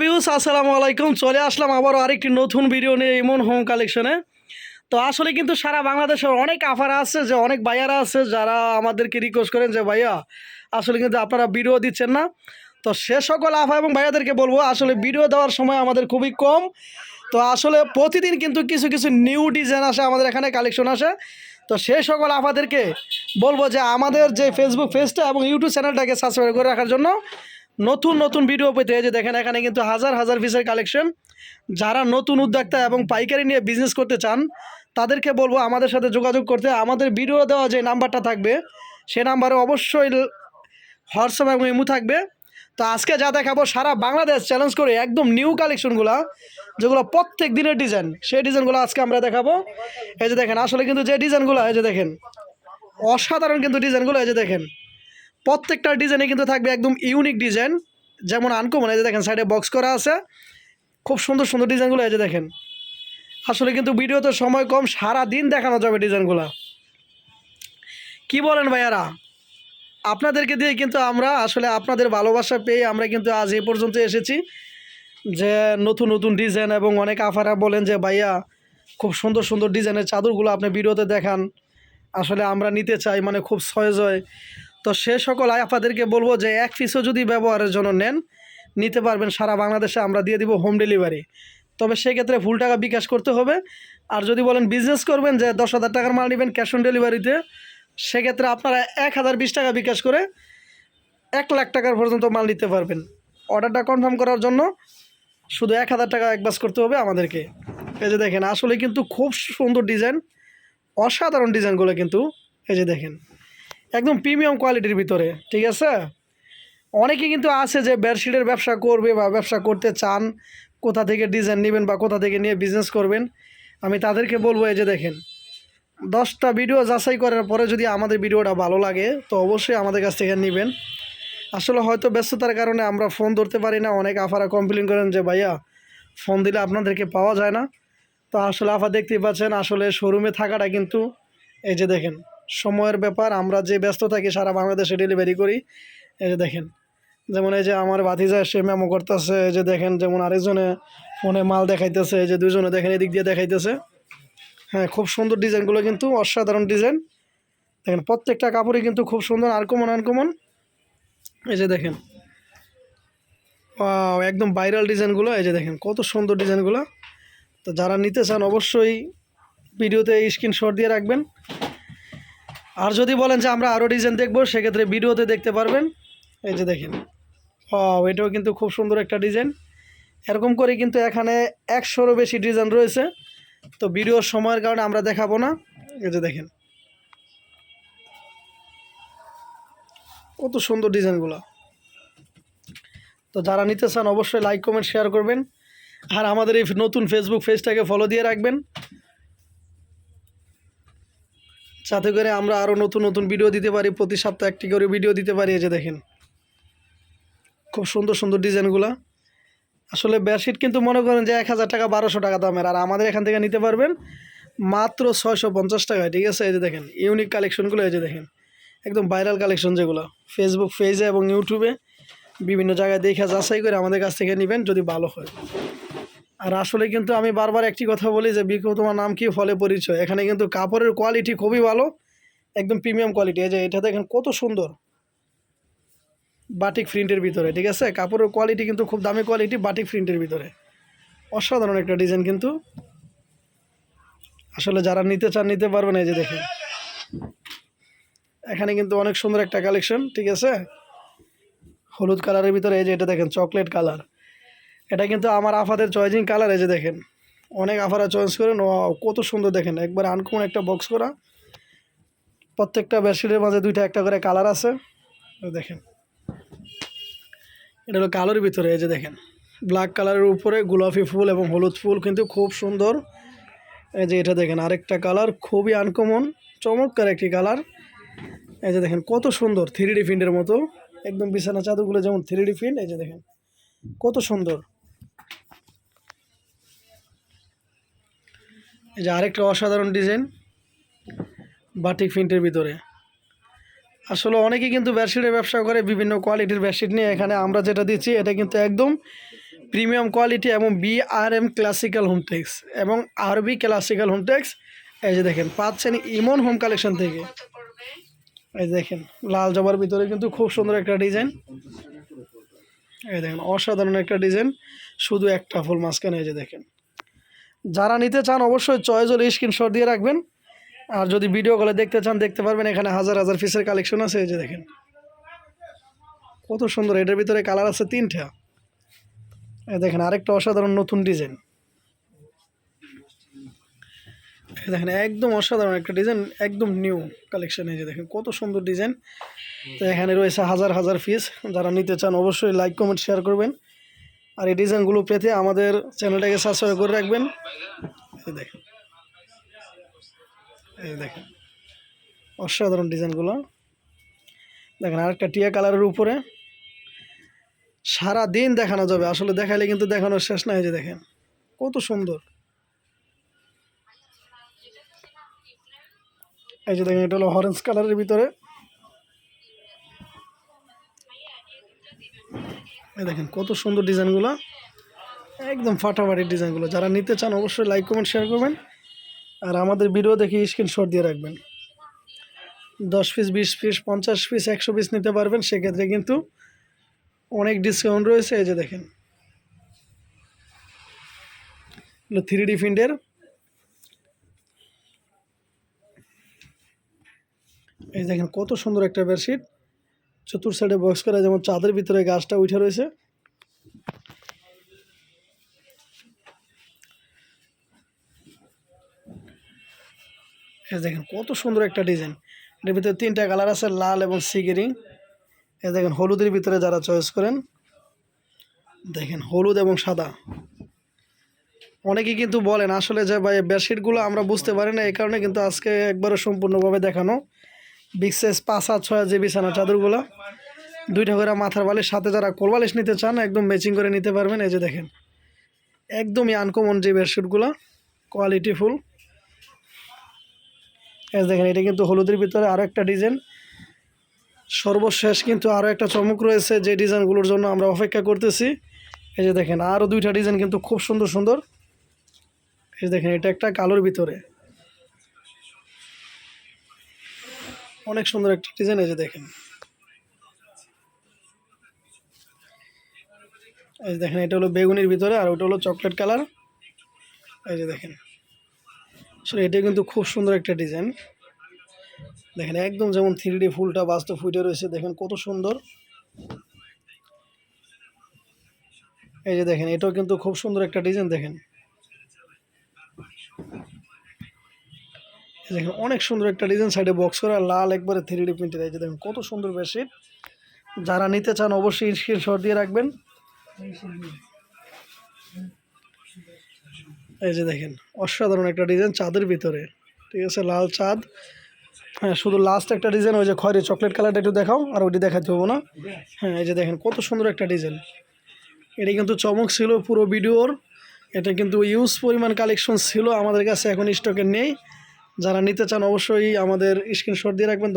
Views আসসালামু আলাইকুম। চলে আসলাম আবারও আরেকটি নতুন ভিডিও নিয়ে ইমন হোম কালেকশনে। তো আসলে কিন্তু সারা বাংলাদেশের অনেক আফার আছে, যে অনেক ভাইয়ারা আছে যারা আমাদেরকে রিকোয়েস্ট করেন যে ভাইয়া আসলে কিন্তু আপনারা ভিডিও দিচ্ছেন না। তো সে সকল আফা এবং ভাইয়াদেরকে বলবো আসলে ভিডিও দেওয়ার সময় আমাদের খুবই কম। তো আসলে প্রতিদিন কিন্তু কিছু কিছু নিউ ডিজাইন আসে, আমাদের এখানে কালেকশন আসে। তো সেই সকল আফাদেরকে বলবো যে আমাদের যে ফেসবুক পেজটা এবং ইউটিউব চ্যানেলটাকে সাবস্ক্রাইব করে রাখার জন্য, নতুন নতুন ভিডিও পেতে। এই যে দেখেন এখানে কিন্তু হাজার হাজার পিসের কালেকশন। যারা নতুন উদ্যোক্তা এবং পাইকারি নিয়ে বিজনেস করতে চান তাদেরকে বলবো আমাদের সাথে যোগাযোগ করতে। আমাদের ভিডিও দেওয়া যে নাম্বারটা থাকবে সে নাম্বারে অবশ্যই হোয়াটসঅ্যাপ এবং ইমো থাকবে। তো আজকে যা দেখাবো সারা বাংলাদেশ চ্যালেঞ্জ করে একদম নিউ কালেকশনগুলো, যেগুলো প্রত্যেক দিনের ডিজাইন, সেই ডিজাইনগুলো আজকে আমরা দেখাবো। এই যে দেখেন আসলে কিন্তু যে ডিজাইনগুলো, এই যে দেখেন অসাধারণ কিন্তু ডিজাইনগুলো। এই যে দেখেন প্রত্যেকটা ডিজাইনে কিন্তু থাকবে একদম ইউনিক ডিজাইন, যেমন আনকমন। এই যে দেখেন সাইডে বক্স করা আছে, খুব সুন্দর সুন্দর ডিজাইনগুলো। এই যে দেখেন আসলে কিন্তু ভিডিওতে সময় কম, সারা দিন দেখানো যাবে ডিজাইনগুলো। কি বলেন ভাইয়ারা? আপনাদেরকে দিয়ে কিন্তু আমরা আসলে আপনাদের ভালোবাসা পেয়ে আমরা কিন্তু আজ এই পর্যন্ত এসেছি, যে নতুন নতুন ডিজাইন এবং অনেক আফারা বলেন যে ভাইয়া খুব সুন্দর সুন্দর ডিজাইনের চাদরগুলো আপনি ভিডিওতে দেখান, আসলে আমরা নিতে চাই, মানে খুব সহজ হয়। তো সে সকল আফাদেরকে বলবো যে এক পিসও যদি ব্যবহারের জন্য নেন নিতে পারবেন, সারা বাংলাদেশে আমরা দিয়ে দিব হোম ডেলিভারি। তবে সেক্ষেত্রে ফুল টাকা বিকাশ করতে হবে। আর যদি বলেন বিজনেস করবেন যে 10,000 টাকার মাল নেবেন ক্যাশ অন ডেলিভারিতে, সেক্ষেত্রে আপনারা 1,020 টাকা বিকাশ করে 1,00,000 টাকার পর্যন্ত মাল নিতে পারবেন। অর্ডারটা কনফার্ম করার জন্য শুধু 1,000 টাকা অ্যাডভান্স করতে হবে আমাদেরকে। এই যে দেখেন আসলে কিন্তু খুব সুন্দর ডিজাইন, অসাধারণ ডিজাইনগুলো কিন্তু। এই যে দেখেন একদম প্রিমিয়াম কোয়ালিটির ভিতরে, ঠিক আছে। অনেকে কিন্তু আছে যে বেডশিটের ব্যবসা করবে বা ব্যবসা করতে চান, কোথা থেকে ডিজাইন নেবেন বা কোথা থেকে নিয়ে বিজনেস করবেন। আমি তাদেরকে বলবো এই যে দেখেন 10টা ভিডিও যাচাই করার পরে যদি আমাদের ভিডিওটা ভালো লাগে তো অবশ্যই আমাদের কাছ থেকে নেবেন। আসলে হয়তো ব্যস্ততার কারণে আমরা ফোন ধরতে পারি না, অনেক আফারা কমপ্লেন করেন যে ভাইয়া ফোন দিলে আপনাদেরকে পাওয়া যায় না। তো আসলে আফা দেখতেই পাচ্ছেন আসলে শোরুমে থাকাটা কিন্তু এই যে দেখেন সময়ের ব্যাপার। আমরা যে ব্যস্ত থাকি সারা বাংলাদেশে ডেলিভারি করি। এই যে দেখেন যেমন এই যে আমার ভাতিজা সে মেমো করতেছে, এই যে দেখেন যেমন আরেকজনে ফোনে মাল দেখাইতেছে, এই যে দুজনে দেখেন এদিক দিয়ে দেখাইতেছে। হ্যাঁ খুব সুন্দর ডিজাইনগুলো কিন্তু, অসাধারণ ডিজাইন। দেখেন প্রত্যেকটা কাপড়ই কিন্তু খুব সুন্দর, আনকমন আনকমন। এই যে দেখেন একদম ভাইরাল ডিজাইনগুলো। এই যে দেখেন কত সুন্দর ডিজাইনগুলো। তো যারা নিতে চান অবশ্যই ভিডিওতে স্ক্রিনশট দিয়ে রাখবেন। আর যদি বলেন যে আমরা আরও ডিজাইন দেখবো সেক্ষেত্রে ভিডিওতে দেখতে পারবেন। এই যে দেখেন এটাও কিন্তু খুব সুন্দর একটা ডিজাইন। এরকম করে কিন্তু এখানে 100-এরও বেশি ডিজাইন রয়েছে। তো ভিডিওর সময়ের কারণে আমরা দেখাবো না। এই যে দেখেন কত সুন্দর ডিজাইনগুলো। তো যারা নিতে চান অবশ্যই লাইক কমেন্ট শেয়ার করবেন। আর আমাদের এই নতুন ফেসবুক পেজটাকে ফলো দিয়ে রাখবেন, যাতে করে আমরা আরও নতুন নতুন ভিডিও দিতে পারি, প্রতি সপ্তাহে একটি করে ভিডিও দিতে পারি। এই যে দেখেন খুব সুন্দর সুন্দর ডিজাইনগুলো। আসলে বেডশিট কিন্তু মনে করেন যে 1,000 টাকা 1,200 টাকা দামের, আর আমাদের এখান থেকে নিতে পারবেন মাত্র 650 টাকায়, ঠিক আছে। এই যে দেখেন ইউনিক কালেকশনগুলো। এই যে দেখেন একদম ভাইরাল কালেকশন, যেগুলো ফেসবুক পেজে এবং ইউটিউবে বিভিন্ন জায়গায় দেখা যাচাই করে আমাদের কাছ থেকে নেবেন যদি ভালো হয়। আর আসলে কিন্তু আমি বারবার একটি কথা বলি যে বিকু তোমার নাম কি ফলে পরিচয়। এখানে কিন্তু কাপড়ের কোয়ালিটি খুবই ভালো, একদম প্রিমিয়াম কোয়ালিটি। এই যে এটা দেখেন কত সুন্দর বাটিক প্রিন্টের ভিতরে, ঠিক আছে। কাপড়ের কোয়ালিটি কিন্তু খুব দামি কোয়ালিটি, বাটিক প্রিন্টের ভিতরে অসাধারণ একটা ডিজাইন কিন্তু। আসলে যারা নিতে চান নিতে পারবেন। এই যে দেখেন এখানে কিন্তু অনেক সুন্দর একটা কালেকশন, ঠিক আছে। হলুদ কালারের ভিতরে এই যে এটা দেখেন চকলেট কালার, এটা কিন্তু আমার আফাদের চয়েজিং কালার। এই যে দেখেন অনেক আফারা চয়েস করেন, কত সুন্দর দেখেন, একবার আনকমন একটা বক্স করা। প্রত্যেকটা বেডশিটের মাঝে দুইটা একটা করে কালার আছে। দেখেন এটা হলো কালোর ভিতরে। এই যে দেখেন ব্ল্যাক কালারের উপরে গোলাপি ফুল এবং হলুদ ফুল কিন্তু খুব সুন্দর। এই যে এটা দেখেন আরেকটা কালার, খুবই আনকমন চমৎকার একটি কালার। এই যে দেখেন কত সুন্দর 3D প্রিন্টের মতো, একদম বিছানা চাদরগুলো যেমন 3D প্রিন্ট। এই যে দেখেন কত সুন্দর। এই যে আরেকটা অসাধারণ ডিজাইন বাটিক প্রিন্টের ভিতরে। আসলে অনেকেই কিন্তু বেডশিটের ব্যবসা করে, বিভিন্ন কোয়ালিটির বেডশিট নিয়ে। এখানে আমরা যেটা দিচ্ছি এটা কিন্তু একদম প্রিমিয়াম কোয়ালিটি এবং BRM ক্লাসিক্যাল হোমটেক্স এবং RB ক্লাসিক্যাল হোমটেক্স। এই যে দেখেন পাচ্ছেন ইমন হোম কালেকশন থেকে। এই দেখেন লাল জবার ভিতরে কিন্তু খুব সুন্দর একটা ডিজাইন। এই দেখেন অসাধারণ একটা ডিজাইন, শুধু একটা ফুল মাঝখানে। এই যে দেখেন, যারা নিতে চান অবশ্যই চয়েস হলে স্ক্রিনশট দিয়ে রাখবেন। আর যদি ভিডিও কলে দেখতে চান দেখতে পারবেন, এখানে হাজার হাজার পিসের কালেকশন আছে। এই যে দেখেন কত সুন্দর, এটার ভিতরে কালার আছে 3টা। এই দেখেন আরেকটা অসাধারণ নতুন ডিজাইন। এই দেখেন একদম অসাধারণ একটা ডিজাইন, একদম নিউ কালেকশন। এই যে দেখেন কত সুন্দর ডিজাইন। তো এখানে রয়েছে হাজার হাজার পিস, যারা নিতে চান অবশ্যই লাইক কমেন্ট শেয়ার করবেন। আর এই ডিজাইনগুলো পেতে আমাদের চ্যানেলটাকে সাবস্ক্রাইব করে রাখবেন। এই দেখেন, এই দেখেন অসাধারণ ডিজাইনগুলো। দেখেন আরেকটা টিয়া কালারের উপরে, সারা দিন দেখানো যাবে, আসলে দেখাইলে কিন্তু দেখানোর শেষ না। এই যে দেখেন কত সুন্দর। এই যে দেখেন এটা হলো অরেঞ্জ কালারের ভিতরে। এই দেখেন কত সুন্দর ডিজাইনগুলো, একদম ফাটাফাটি ডিজাইনগুলো। যারা নিতে চান অবশ্যই লাইক কমেন্ট শেয়ার করবেন। আর আমাদের ভিডিও দেখে স্ক্রিনশট দিয়ে রাখবেন। 10 পিস 20 পিস 50 পিস 100 পিস নিতে পারবেন, সেক্ষেত্রে কিন্তু অনেক ডিসকাউন্ট রয়েছে। এই যে দেখেন 3D প্রিন্টের। এই দেখেন কত সুন্দর একটা বেডশিট, চতুর সাইডে বক্স করা, যেমন চাঁদের ভিতরে গাছটা উঠে রয়েছে। এই দেখেন কত সুন্দর একটা ডিজাইন, এর ভিতরে 3টা কালার আছে, লাল এবং সিগিরি। এই দেখেন হলুদের ভিতরে যারা চয়েস করেন, দেখেন হলুদ এবং সাদা। অনেকেই কিন্তু বলেন আসলে যে ভাই বেডশিটগুলো আমরা বুঝতে পারি না, এই কারণে কিন্তু আজকে একবারে সম্পূর্ণভাবে দেখানো। বিগ সাইজ 5 আর 6 যে বিছানা চাদরগুলো, 2টা করে মাথার বালিশ, সাথে যারা কোল বালিশ নিতে চান একদম ম্যাচিং করে নিতে পারবেন। এই যে দেখেন একদমই আনকমন যে বেডশিটগুলো, কোয়ালিটি ফুল। এই দেখেন এটা কিন্তু হলুদের ভিতরে আরও একটা ডিজাইন। সর্বশেষ কিন্তু আরও একটা চমক রয়েছে, যে ডিজাইনগুলোর জন্য আমরা অপেক্ষা করতেছি। এই যে দেখেন আরও 2টা ডিজাইন কিন্তু খুব সুন্দর সুন্দর। এই যে দেখেন এটা একটা কালোর ভিতরে, অনেক সুন্দর একটা ডিজাইন। এই যে দেখেন, এই যে দেখেন এটা হলো বেগুনির ভিতরে, আর ওটা হলো চকলেট কালার। এই যে দেখেন আসলে এটা কিন্তু খুব সুন্দর একটা ডিজাইন। দেখেন একদম যেমন 3D ফুলটা বাস্তব ফুটে রয়েছে, দেখেন কত সুন্দর। এই যে দেখেন এটাও কিন্তু খুব সুন্দর একটা ডিজাইন। দেখেন দেখেন অনেক সুন্দর একটা ডিজাইন, সাইডে বক্স করা, লাল একবারে 3D প্রিন্টের। এই যে দেখেন কত সুন্দর বেডশিট। যারা নিতে চান অবশ্যই স্ক্রিনশট দিয়ে রাখবেন। এই যে দেখেন অসাধারণ একটা ডিজাইন চাঁদের ভিতরে, ঠিক আছে, লাল চাঁদ। হ্যাঁ শুধু লাস্ট একটা ডিজাইন, ওই যে খয়েরি চকলেট কালারটা একটু দেখাও, আর ওইটি দেখাতে হবো না। হ্যাঁ এই যে দেখেন কত সুন্দর একটা ডিজাইন। এটা কিন্তু চমক ছিল পুরো ভিডিওর, এটা কিন্তু ইউজ পরিমাণ কালেকশন ছিল আমাদের কাছে, এখন স্টকে নেই। যারা নিতে চান অবশ্যই আমাদের স্ক্রিনশট দিয়ে রাখবেন।